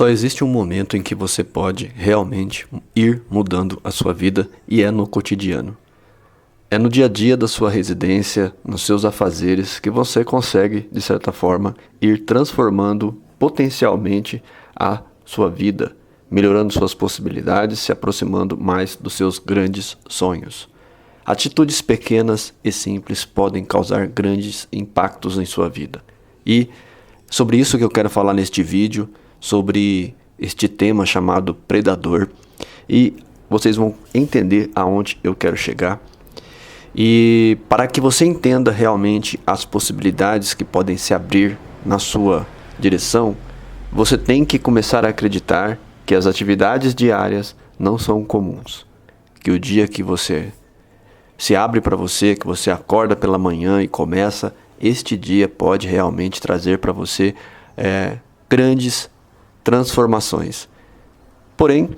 Só existe um momento em que você pode realmente ir mudando a sua vida e é no cotidiano. É no dia a dia da sua residência, nos seus afazeres, que você consegue, de certa forma, ir transformando potencialmente a sua vida, melhorando suas possibilidades, se aproximando mais dos seus grandes sonhos. Atitudes pequenas e simples podem causar grandes impactos em sua vida. E sobre isso que eu quero falar neste vídeo, sobre este tema chamado predador, e vocês vão entender aonde eu quero chegar. E para que você entenda realmente as possibilidades que podem se abrir na sua direção, você tem que começar a acreditar que as atividades diárias não são comuns. Que o dia que você se abre para você, que você acorda pela manhã e começa, este dia pode realmente trazer para você grandes transformações. Porém,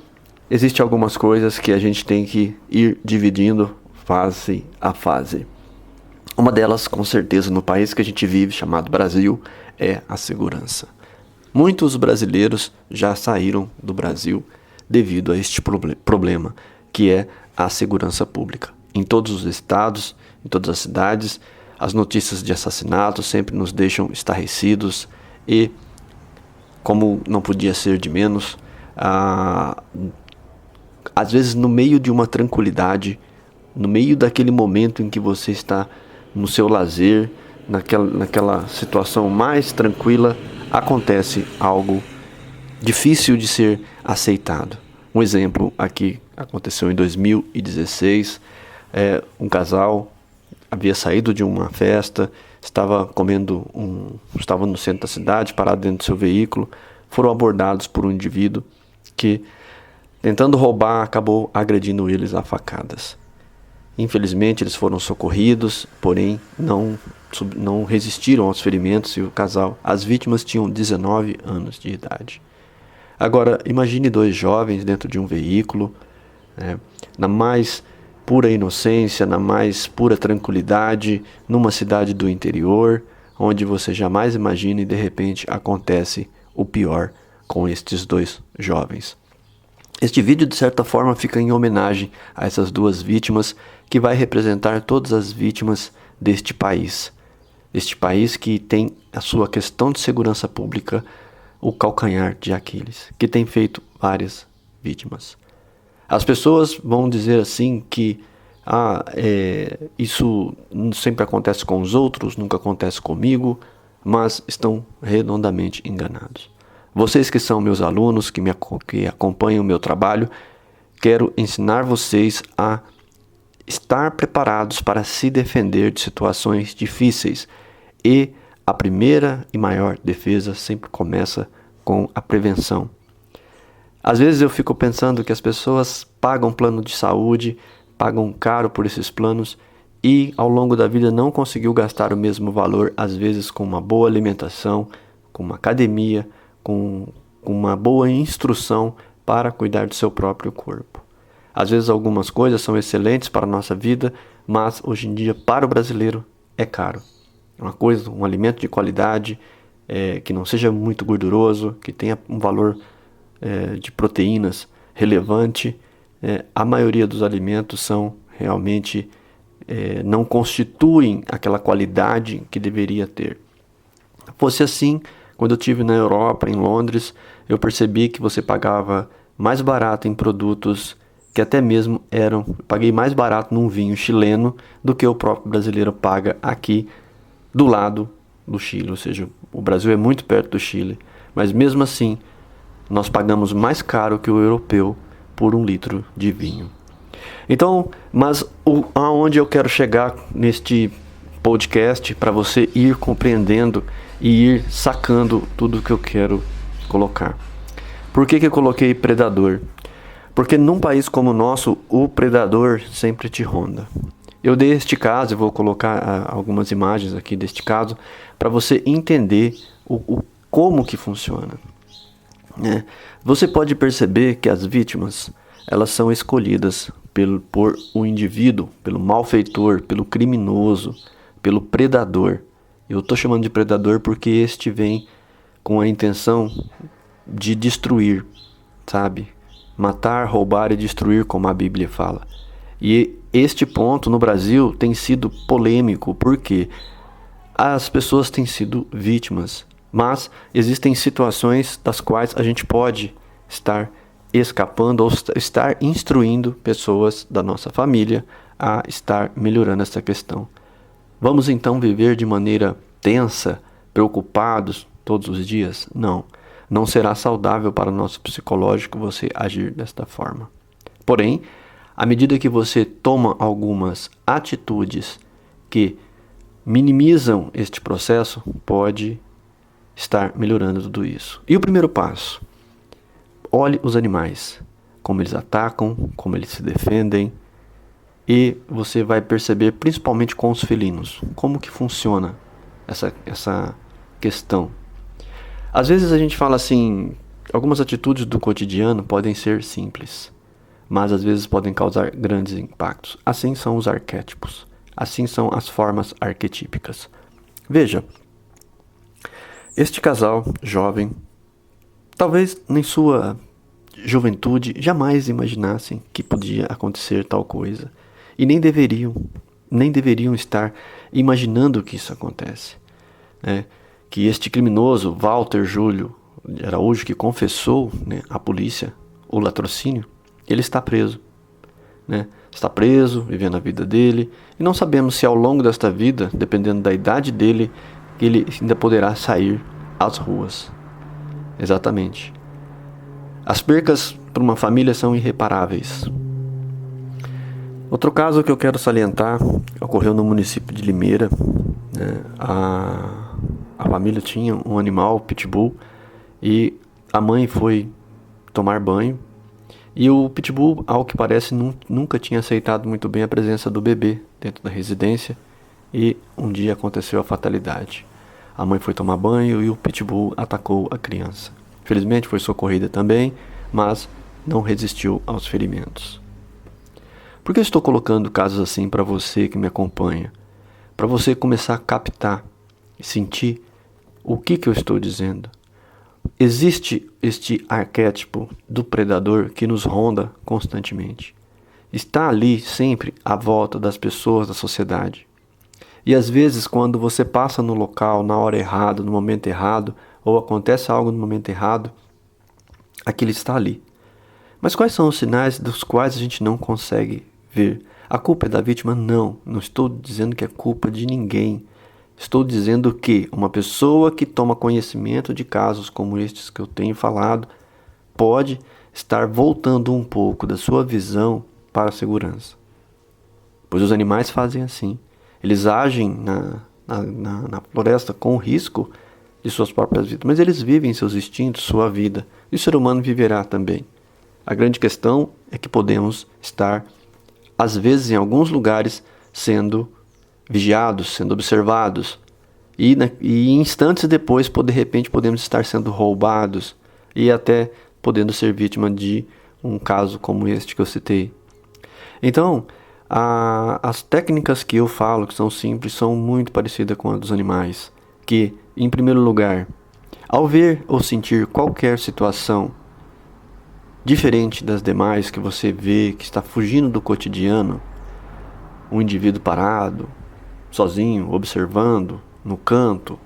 existem algumas coisas que a gente tem que ir dividindo fase a fase. Uma delas, com certeza, no país que a gente vive, chamado Brasil, é a segurança. Muitos brasileiros já saíram do Brasil devido a este problema, que é a segurança pública. Em todos os estados, em todas as cidades, as notícias de assassinato sempre nos deixam estarrecidos e, como não podia ser de menos, às vezes no meio de uma tranquilidade, no meio daquele momento em que você está no seu lazer, naquela situação mais tranquila, acontece algo difícil de ser aceitado. Um exemplo aqui aconteceu em 2016, um casal havia saído de uma festa, estava no centro da cidade, parado dentro do seu veículo, foram abordados por um indivíduo que, tentando roubar, acabou agredindo eles a facadas. Infelizmente, eles foram socorridos, porém não resistiram aos ferimentos e as vítimas tinham 19 anos de idade. Agora, imagine dois jovens dentro de um veículo, na mais pura inocência, na mais pura tranquilidade, numa cidade do interior, onde você jamais imagina e de repente acontece o pior com estes dois jovens. Este vídeo, de certa forma, fica em homenagem a essas duas vítimas, que vai representar todas as vítimas deste país. Este país que tem a sua questão de segurança pública, o calcanhar de Aquiles, que tem feito várias vítimas. As pessoas vão dizer assim que isso sempre acontece com os outros, nunca acontece comigo, mas estão redondamente enganados. Vocês que são meus alunos, que acompanham o meu trabalho, quero ensinar vocês a estar preparados para se defender de situações difíceis. E a primeira e maior defesa sempre começa com a prevenção. Às vezes eu fico pensando que as pessoas pagam plano de saúde, pagam caro por esses planos e ao longo da vida não conseguiu gastar o mesmo valor, às vezes com uma boa alimentação, com uma academia, com uma boa instrução para cuidar do seu próprio corpo. Às vezes algumas coisas são excelentes para a nossa vida, mas hoje em dia para o brasileiro é caro. Um alimento de qualidade, que não seja muito gorduroso, que tenha um valor de proteínas relevante. A maioria dos alimentos são realmente não constituem aquela qualidade que deveria ter. Fosse assim, quando eu estive na Europa, em Londres, eu percebi que você pagava mais barato em produtos que até mesmo paguei mais barato num vinho chileno do que o próprio brasileiro paga aqui do lado do Chile. Ou seja, o Brasil é muito perto do Chile, mas mesmo assim nós pagamos mais caro que o europeu por 1 litro de vinho. Então, mas aonde eu quero chegar neste podcast para você ir compreendendo e ir sacando tudo que eu quero colocar. Por que eu coloquei predador? Porque num país como o nosso, o predador sempre te ronda. Eu dei este caso, eu vou colocar algumas imagens aqui deste caso, para você entender como que funciona. Você pode perceber que as vítimas, elas são escolhidas por um indivíduo, pelo malfeitor, pelo criminoso, pelo predador. Eu estou chamando de predador porque este vem com a intenção de destruir, sabe? Matar, roubar e destruir, como a Bíblia fala. E este ponto no Brasil tem sido polêmico, porque as pessoas têm sido vítimas, mas existem situações das quais a gente pode estar escapando ou estar instruindo pessoas da nossa família a estar melhorando essa questão. Vamos então viver de maneira tensa, preocupados todos os dias? Não. Não será saudável para o nosso psicológico você agir desta forma. Porém, à medida que você toma algumas atitudes que minimizam este processo, pode estar melhorando tudo isso. E o primeiro passo: olhe os animais, como eles atacam, como eles se defendem, e você vai perceber, principalmente com os felinos, como que funciona essa questão. Às vezes a gente fala assim, algumas atitudes do cotidiano podem ser simples, mas às vezes podem causar grandes impactos. Assim são os arquétipos, assim são as formas arquetípicas. Veja, este casal jovem, talvez em sua juventude jamais imaginassem que podia acontecer tal coisa, e nem deveriam estar imaginando que isso acontece, né? Que este criminoso, Walter Júlio de Araújo, que confessou, né, à polícia o latrocínio, ele está preso, né? Está preso, vivendo a vida dele, e não sabemos se ao longo desta vida, dependendo da idade dele, ele ainda poderá sair às ruas. Exatamente. As percas para uma família são irreparáveis. Outro caso que eu quero salientar ocorreu no município de Limeira, né? A família tinha um animal, pitbull, e a mãe foi tomar banho, e o pitbull, ao que parece, nunca tinha aceitado muito bem a presença do bebê dentro da residência, e um dia aconteceu a fatalidade. A mãe foi tomar banho e o pitbull atacou a criança. Felizmente foi socorrida também, mas não resistiu aos ferimentos. Por que eu estou colocando casos assim para você que me acompanha? Para você começar a captar e sentir o que eu estou dizendo. Existe este arquétipo do predador que nos ronda constantemente. Está ali sempre à volta das pessoas da sociedade. E às vezes, quando você passa no local, na hora errada, no momento errado, ou acontece algo no momento errado, aquele está ali. Mas quais são os sinais dos quais a gente não consegue ver? A culpa é da vítima? Não estou dizendo que é culpa de ninguém. Estou dizendo que uma pessoa que toma conhecimento de casos como estes que eu tenho falado pode estar voltando um pouco da sua visão para a segurança. Pois os animais fazem assim. Eles agem na floresta com o risco de suas próprias vidas, mas eles vivem seus instintos, sua vida. E o ser humano viverá também. A grande questão é que podemos estar, às vezes, em alguns lugares, sendo vigiados, sendo observados, e instantes depois, de repente, podemos estar sendo roubados e até podendo ser vítima de um caso como este que eu citei. Então, as técnicas que eu falo, que são simples, são muito parecidas com as dos animais, que, em primeiro lugar, ao ver ou sentir qualquer situação diferente das demais que você vê, que está fugindo do cotidiano, um indivíduo parado, sozinho, observando, no canto,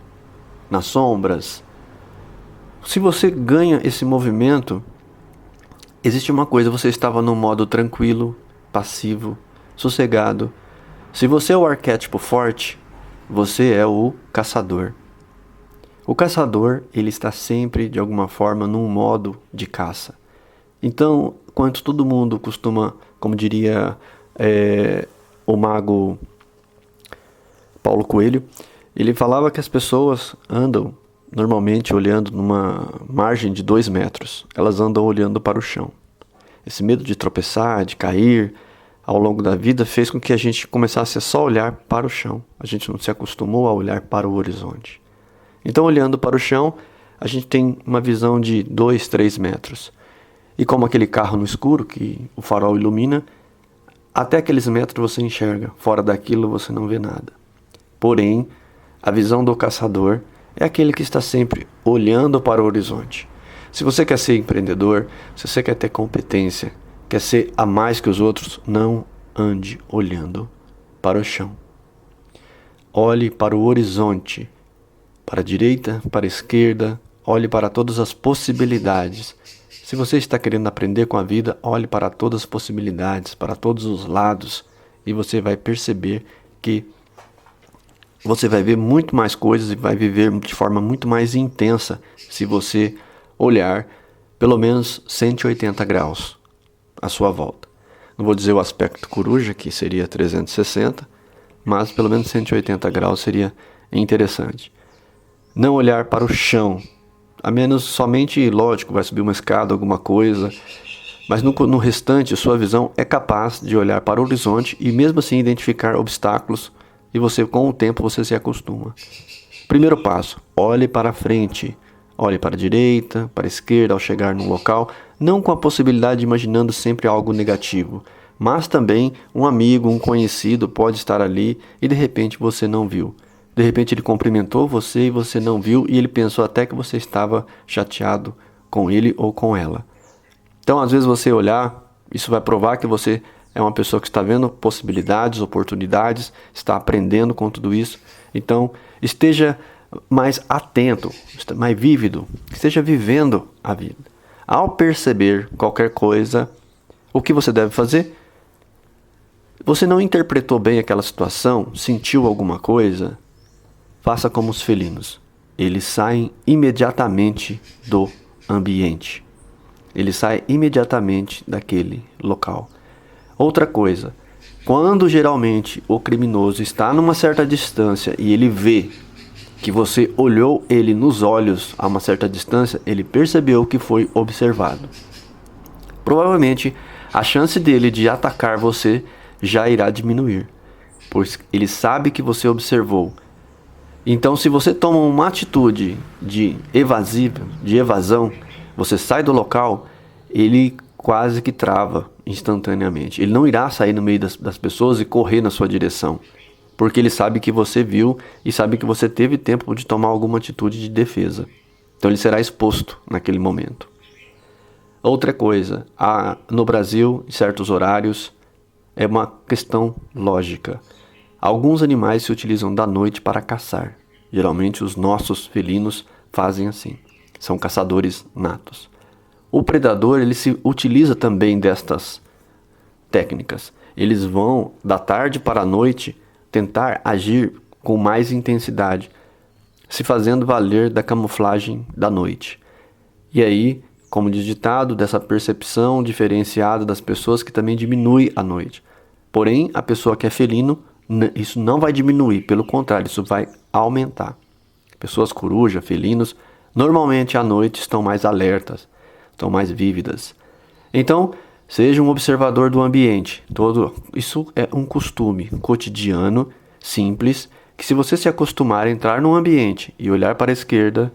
nas sombras. Se você ganha esse movimento, existe uma coisa: você estava num modo tranquilo, passivo, sossegado. Se você é o arquétipo forte, você é o caçador. O caçador, ele está sempre, de alguma forma, num modo de caça. Então, enquanto todo mundo costuma, como diria o mago Paulo Coelho, ele falava que as pessoas andam normalmente olhando numa margem de 2 metros. Elas andam olhando para o chão. Esse medo de tropeçar, de cair ao longo da vida fez com que a gente começasse a só olhar para o chão. A gente não se acostumou a olhar para o horizonte. Então, olhando para o chão, a gente tem uma visão de 2, 3 metros. E como aquele carro no escuro, que o farol ilumina, até aqueles metros você enxerga. Fora daquilo você não vê nada. Porém, a visão do caçador é aquele que está sempre olhando para o horizonte. Se você quer ser empreendedor, se você quer ter competência, quer ser a mais que os outros, não ande olhando para o chão. Olhe para o horizonte, para a direita, para a esquerda, olhe para todas as possibilidades. Se você está querendo aprender com a vida, olhe para todas as possibilidades, para todos os lados, e você vai perceber que você vai ver muito mais coisas e vai viver de forma muito mais intensa se você olhar pelo menos 180 graus à sua volta. Não vou dizer o aspecto coruja, que seria 360, mas pelo menos 180 graus seria interessante. Não olhar para o chão, a menos somente, lógico, vai subir uma escada, alguma coisa, mas no restante, sua visão é capaz de olhar para o horizonte e mesmo assim identificar obstáculos, e você, com o tempo, você se acostuma. Primeiro passo, olhe para frente, olhe para a direita, para a esquerda ao chegar no local, não com a possibilidade de imaginando sempre algo negativo, mas também um amigo, um conhecido pode estar ali e de repente você não viu. De repente ele cumprimentou você e você não viu e ele pensou até que você estava chateado com ele ou com ela. Então, às vezes você olhar, isso vai provar que você é uma pessoa que está vendo possibilidades, oportunidades, está aprendendo com tudo isso. Então, esteja mais atento, mais vívido, esteja vivendo a vida. Ao perceber qualquer coisa, o que você deve fazer? Você não interpretou bem aquela situação, sentiu alguma coisa? Faça como os felinos. Eles saem imediatamente do ambiente. Ele sai imediatamente daquele local. Outra coisa, quando geralmente o criminoso está numa certa distância e ele vê que você olhou ele nos olhos a uma certa distância, ele percebeu que foi observado. Provavelmente a chance dele de atacar você já irá diminuir, pois ele sabe que você observou. Então, se você toma uma atitude de evasão, você sai do local, ele quase que trava instantaneamente. Ele não irá sair no meio das pessoas e correr na sua direção, porque ele sabe que você viu e sabe que você teve tempo de tomar alguma atitude de defesa. Então ele será exposto naquele momento. Outra coisa, no Brasil, em certos horários, é uma questão lógica. Alguns animais se utilizam da noite para caçar. Geralmente os nossos felinos fazem assim. São caçadores natos. O predador, ele se utiliza também destas técnicas. Eles vão da tarde para a noite tentar agir com mais intensidade, se fazendo valer da camuflagem da noite. E aí, como diz o ditado, dessa percepção diferenciada das pessoas que também diminui à noite. Porém, a pessoa que é felino, isso não vai diminuir, pelo contrário, isso vai aumentar. Pessoas coruja, felinos, normalmente à noite estão mais alertas, estão mais vívidas. Então, seja um observador do ambiente. Isso é um costume cotidiano, simples, que se você se acostumar a entrar num ambiente e olhar para a esquerda,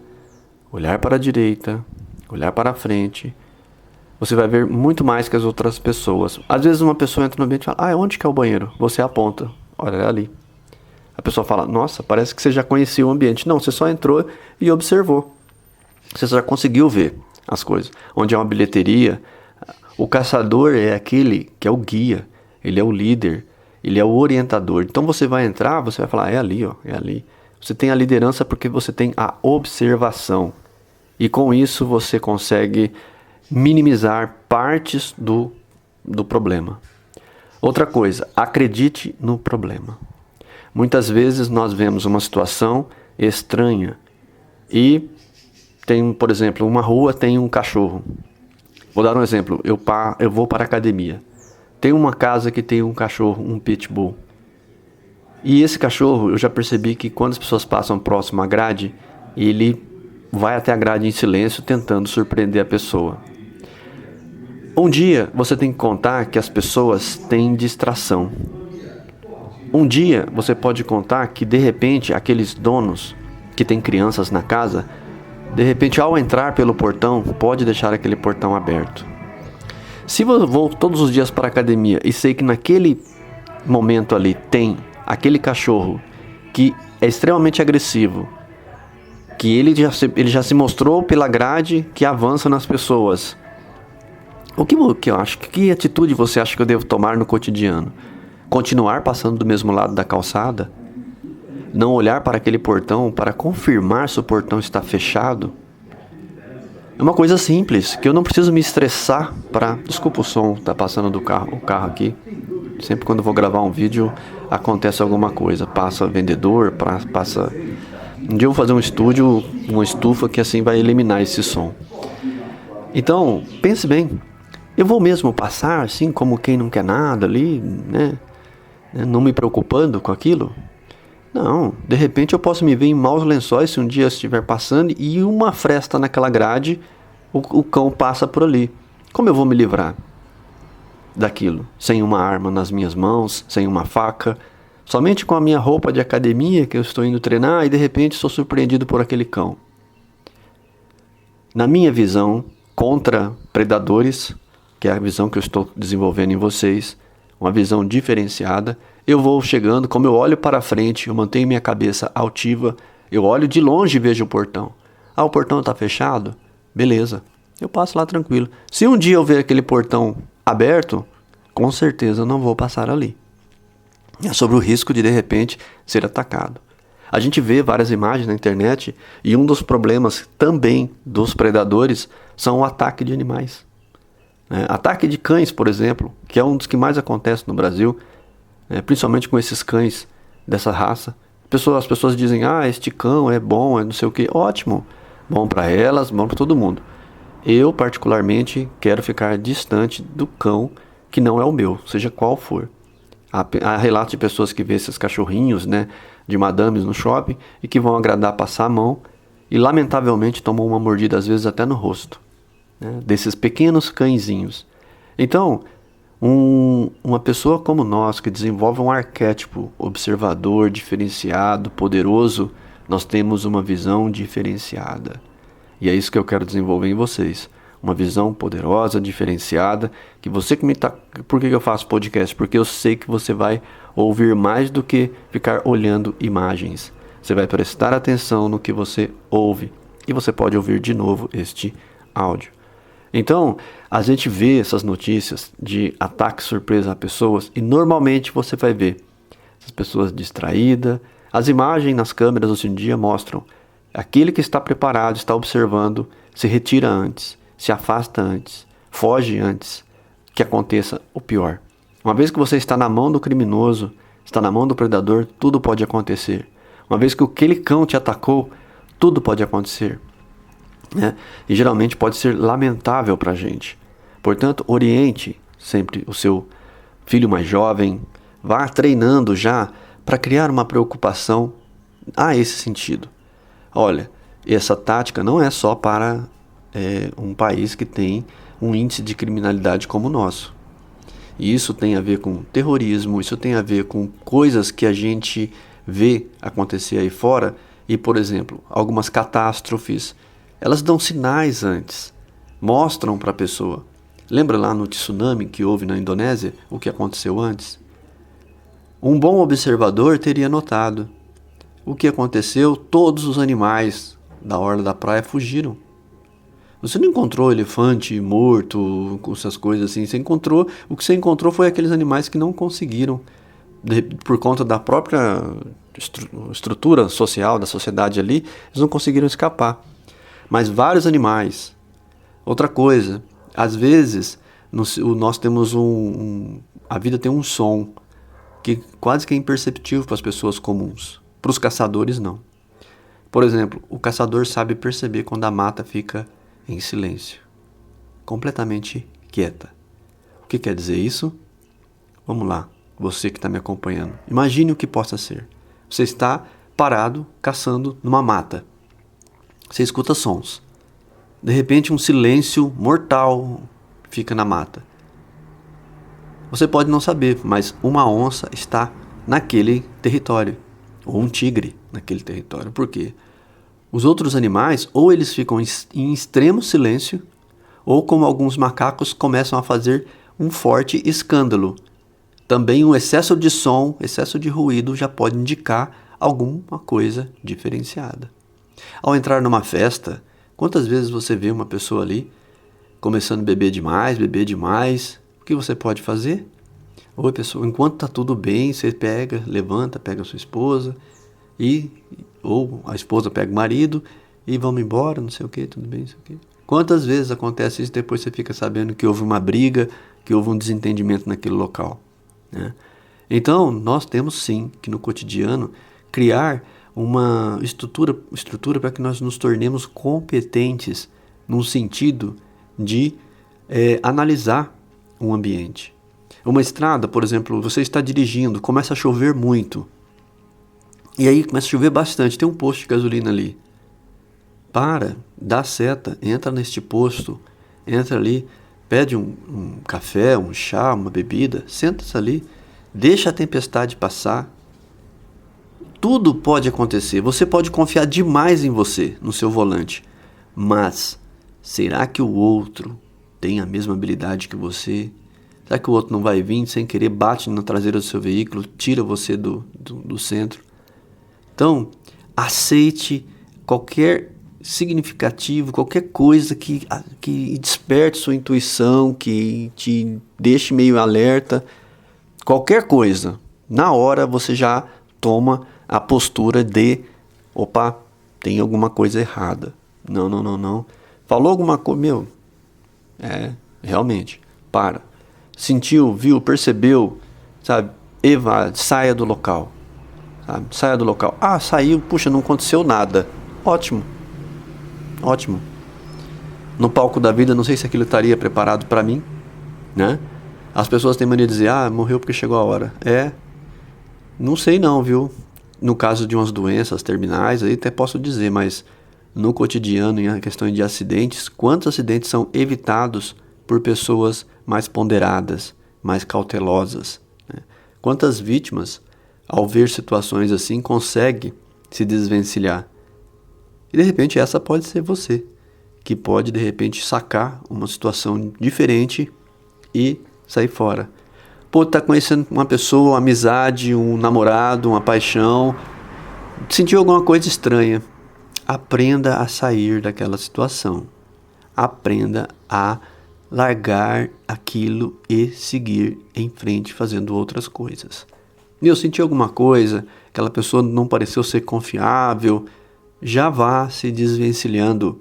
olhar para a direita, olhar para a frente, você vai ver muito mais que as outras pessoas. Às vezes uma pessoa entra no ambiente e fala, onde que é o banheiro? Você aponta, olha, é ali. A pessoa fala, nossa, parece que você já conhecia o ambiente. Não, você só entrou e observou. Você já conseguiu ver as coisas. Onde é uma bilheteria, o caçador é aquele que é o guia, ele é o líder, ele é o orientador. Então você vai entrar, você vai falar, é ali, ó, é ali. Você tem a liderança porque você tem a observação. E com isso você consegue minimizar partes do problema. Outra coisa, acredite no problema. Muitas vezes nós vemos uma situação estranha e tem, por exemplo, uma rua tem um cachorro. Vou dar um exemplo, eu vou para a academia. Tem uma casa que tem um cachorro, um pitbull. E esse cachorro, eu já percebi que quando as pessoas passam próximo à grade, ele vai até a grade em silêncio, tentando surpreender a pessoa. Um dia, você tem que contar que as pessoas têm distração. Um dia, você pode contar que, de repente, aqueles donos que têm crianças na casa, de repente, ao entrar pelo portão, pode deixar aquele portão aberto. Se eu vou todos os dias para a academia e sei que naquele momento ali tem aquele cachorro que é extremamente agressivo, que ele já se mostrou pela grade que avança nas pessoas. O que eu acho? Que atitude você acha que eu devo tomar no cotidiano? Continuar passando do mesmo lado da calçada? Não olhar para aquele portão para confirmar se o portão está fechado? É uma coisa simples, que eu não preciso me estressar para... Desculpa o som, tá passando o carro aqui. Sempre quando eu vou gravar um vídeo, acontece alguma coisa. Passa vendedor, passa... Um dia eu vou fazer um estúdio, uma estufa que assim vai eliminar esse som. Então, pense bem. Eu vou mesmo passar assim como quem não quer nada ali, né? Não me preocupando com aquilo? Não, de repente eu posso me ver em maus lençóis se um dia eu estiver passando e uma fresta naquela grade, o cão passa por ali. Como eu vou me livrar daquilo? Sem uma arma nas minhas mãos, sem uma faca, somente com a minha roupa de academia que eu estou indo treinar e de repente sou surpreendido por aquele cão. Na minha visão, contra predadores, que é a visão que eu estou desenvolvendo em vocês, uma visão diferenciada, eu vou chegando, como eu olho para frente, eu mantenho minha cabeça altiva, eu olho de longe e vejo o portão. Ah, o portão está fechado? Beleza, eu passo lá tranquilo. Se um dia eu ver aquele portão aberto, com certeza eu não vou passar ali. É sobre o risco de repente ser atacado. A gente vê várias imagens na internet e um dos problemas também dos predadores são o ataque de animais. Ataque de cães, por exemplo, que é um dos que mais acontece no Brasil, principalmente com esses cães dessa raça. As pessoas dizem, este cão é bom, é não sei o que. Ótimo, bom para elas, bom para todo mundo. Eu, particularmente, quero ficar distante do cão que não é o meu, seja qual for. Há relatos de pessoas que vê esses cachorrinhos, de madames no shopping e que vão agradar passar a mão e, lamentavelmente, tomam uma mordida, às vezes até no rosto, desses pequenos cãezinhos. Então, uma pessoa como nós, que desenvolve um arquétipo observador, diferenciado, poderoso, nós temos uma visão diferenciada. E é isso que eu quero desenvolver em vocês. Uma visão poderosa, diferenciada, que você que me tá... Por que eu faço podcast? Porque eu sei que você vai ouvir mais do que ficar olhando imagens. Você vai prestar atenção no que você ouve. E você pode ouvir de novo este áudio. Então, a gente vê essas notícias de ataque surpresa a pessoas e normalmente você vai ver as pessoas distraídas. As imagens nas câmeras hoje em dia mostram aquele que está preparado, está observando, se retira antes, se afasta antes, foge antes que aconteça o pior. Uma vez que você está na mão do criminoso, está na mão do predador, tudo pode acontecer. Uma vez que aquele cão te atacou, tudo pode acontecer. E geralmente pode ser lamentável para a gente. Portanto, oriente sempre o seu filho mais jovem, vá treinando já para criar uma preocupação a esse sentido. Olha, essa tática não é só para um país que tem um índice de criminalidade como o nosso. E isso tem a ver com terrorismo, isso tem a ver com coisas que a gente vê acontecer aí fora. E, por exemplo, algumas catástrofes, elas dão sinais antes, mostram para a pessoa. Lembra lá no tsunami que houve na Indonésia, o que aconteceu antes? Um bom observador teria notado. O que aconteceu? Todos os animais da orla da praia fugiram. Você não encontrou elefante morto, com essas coisas assim. O que você encontrou foi aqueles animais que não conseguiram, por conta da própria estrutura social da sociedade ali, eles não conseguiram escapar. Mas vários animais. Outra coisa, às vezes nós temos a vida tem um som que quase que é imperceptível para as pessoas comuns. Para os caçadores, não. Por exemplo, o caçador sabe perceber quando a mata fica em silêncio, completamente quieta. O que quer dizer isso? Vamos lá, você que está me acompanhando. Imagine o que possa ser. Você está parado, caçando numa mata. Você escuta sons. De repente, um silêncio mortal fica na mata. Você pode não saber, mas uma onça está naquele território. Ou um tigre naquele território. Por quê? Os outros animais, ou eles ficam em extremo silêncio, ou como alguns macacos começam a fazer um forte escândalo. Também um excesso de som, excesso de ruído já pode indicar alguma coisa diferenciada. Ao entrar numa festa, quantas vezes você vê uma pessoa ali começando a beber demais? O que você pode fazer? Oi, pessoal, enquanto tá tudo bem, você levanta, pega a sua esposa, ou a esposa pega o marido, e vamos embora, não sei o que, tudo bem, não sei o que. Quantas vezes acontece isso, depois você fica sabendo que houve uma briga, que houve um desentendimento naquele local, né? Então, nós temos sim que no cotidiano criar uma estrutura para que nós nos tornemos competentes no sentido de analisar um ambiente. Uma estrada, por exemplo, você está dirigindo, começa a chover muito. E aí começa a chover bastante, tem um posto de gasolina ali. Dá seta, entra neste posto, entra ali, pede um café, um chá, uma bebida, senta-se ali, deixa a tempestade passar. Tudo pode acontecer, você pode confiar demais em você, no seu volante. Mas, será que o outro tem a mesma habilidade que você? Será que o outro não vai vir sem querer, bate na traseira do seu veículo, tira você do centro? Então, aceite qualquer significativo, qualquer coisa que desperte sua intuição, que te deixe meio alerta, qualquer coisa. Na hora você já toma a postura de, opa, tem alguma coisa errada. Não. Falou alguma coisa, realmente, para. Sentiu, viu, percebeu, sabe? Saia do local. Sabe? Saia do local. Saiu, puxa, não aconteceu nada. Ótimo. No palco da vida, não sei se aquilo estaria preparado para mim, né? As pessoas têm mania de dizer, morreu porque chegou a hora. Não sei não, viu? No caso de umas doenças terminais, aí até posso dizer, mas no cotidiano, em questão de acidentes, quantos acidentes são evitados por pessoas mais ponderadas, mais cautelosas, né? Quantas vítimas, ao ver situações assim, conseguem se desvencilhar? E de repente essa pode ser você, que pode de repente sacar uma situação diferente e sair fora. Tá conhecendo uma pessoa, uma amizade, um namorado, uma paixão, sentiu alguma coisa estranha. Aprenda a sair daquela situação. Aprenda a largar aquilo e seguir em frente fazendo outras coisas. Eu senti alguma coisa, aquela pessoa não pareceu ser confiável, já vá se desvencilhando.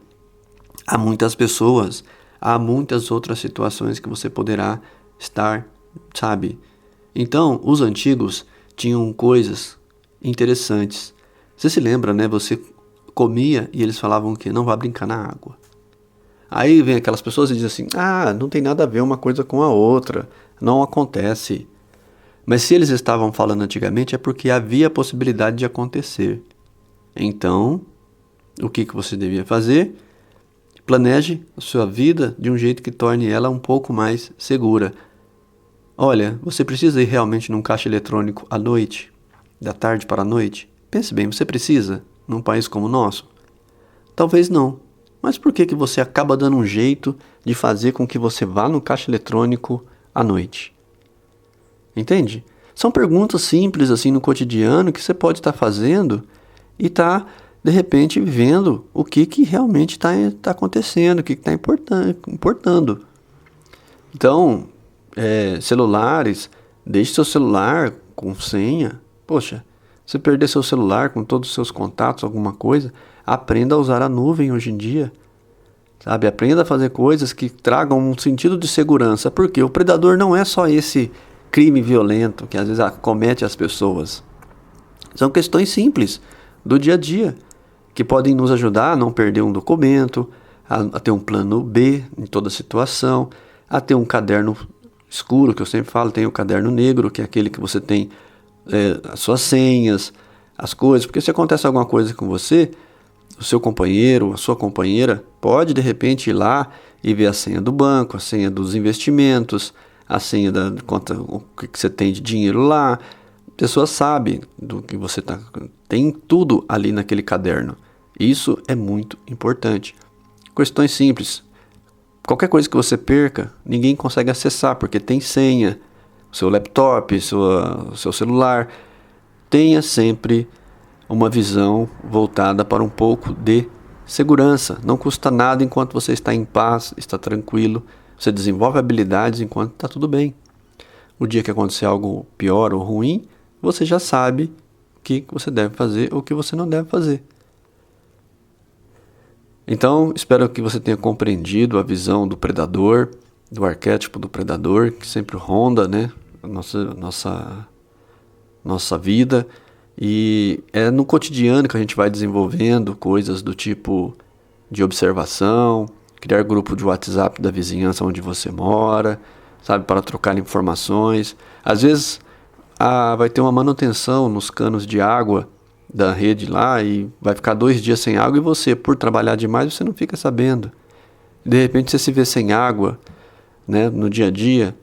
Há muitas pessoas, há muitas outras situações que você poderá estar, sabe? Então, os antigos tinham coisas interessantes. Você se lembra, né? Você comia e eles falavam que não vá brincar na água. Aí vem aquelas pessoas e dizem assim, não tem nada a ver uma coisa com a outra, não acontece. Mas se eles estavam falando antigamente é porque havia a possibilidade de acontecer. Então, o que você devia fazer? Planeje a sua vida de um jeito que torne ela um pouco mais segura. Olha, você precisa ir realmente num caixa eletrônico à noite, da tarde para a noite? Pense bem, você precisa num país como o nosso? Talvez não. Mas por que você acaba dando um jeito de fazer com que você vá no caixa eletrônico à noite? Entende? São perguntas simples assim no cotidiano que você pode estar fazendo e de repente, vendo o que realmente está acontecendo, o que está importando. Então, celulares, deixe seu celular com senha. Poxa, se perder seu celular com todos os seus contatos, alguma coisa, aprenda a usar a nuvem hoje em dia. Sabe? Aprenda a fazer coisas que tragam um sentido de segurança. Porque o predador não é só esse crime violento que às vezes acomete as pessoas. São questões simples do dia a dia que podem nos ajudar a não perder um documento, a ter um plano B em toda situação, a ter um caderno escuro, que eu sempre falo, tem o caderno negro, que é aquele que você tem as suas senhas, as coisas, porque se acontece alguma coisa com você, o seu companheiro, a sua companheira, pode de repente ir lá e ver a senha do banco, a senha dos investimentos, a senha da conta, o que você tem de dinheiro lá. A pessoa sabe do que você tem tudo ali naquele caderno. Isso é muito importante. Questões simples. Qualquer coisa que você perca, ninguém consegue acessar, porque tem senha. Seu laptop, seu celular. Tenha sempre uma visão voltada para um pouco de segurança. Não custa nada enquanto você está em paz, está tranquilo, você desenvolve habilidades enquanto está tudo bem. O dia que acontecer algo pior ou ruim, você já sabe o que você deve fazer ou o que você não deve fazer. Então, espero que você tenha compreendido a visão do predador, do arquétipo do predador, que sempre ronda, né, a nossa vida. E é no cotidiano que a gente vai desenvolvendo coisas do tipo de observação, criar grupo de WhatsApp da vizinhança onde você mora, sabe, para trocar informações. Às vezes vai ter uma manutenção nos canos de água da rede lá e vai ficar 2 dias sem água e você, por trabalhar demais, você não fica sabendo. De repente você se vê sem água, né, no dia a dia.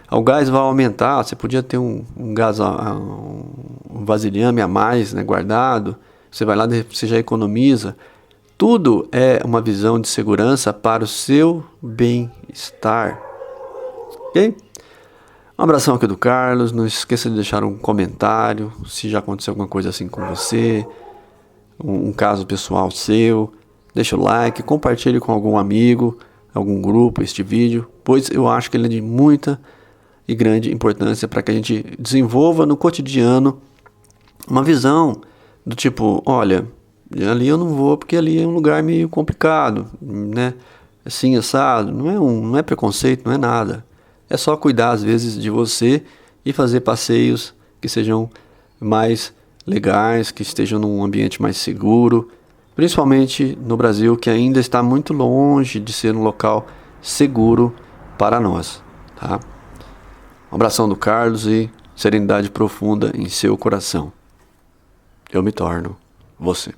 O gás vai aumentar, você podia ter um vasilhame a mais, né, guardado. Você vai lá, você já economiza. Tudo é uma visão de segurança para o seu bem-estar. Ok? Um abração aqui do Carlos. Não esqueça de deixar um comentário se já aconteceu alguma coisa assim com você, um caso pessoal seu. Deixa o like, compartilhe com algum amigo, algum grupo este vídeo, pois eu acho que ele é de muita e grande importância para que a gente desenvolva no cotidiano uma visão do tipo, olha, ali eu não vou porque ali é um lugar meio complicado, né? Assim, assado, não é preconceito, não é nada. É só cuidar às vezes de você e fazer passeios que sejam mais legais, que estejam num ambiente mais seguro, principalmente no Brasil, que ainda está muito longe de ser um local seguro para nós, tá? Um abração do Carlos e serenidade profunda em seu coração. Eu me torno você.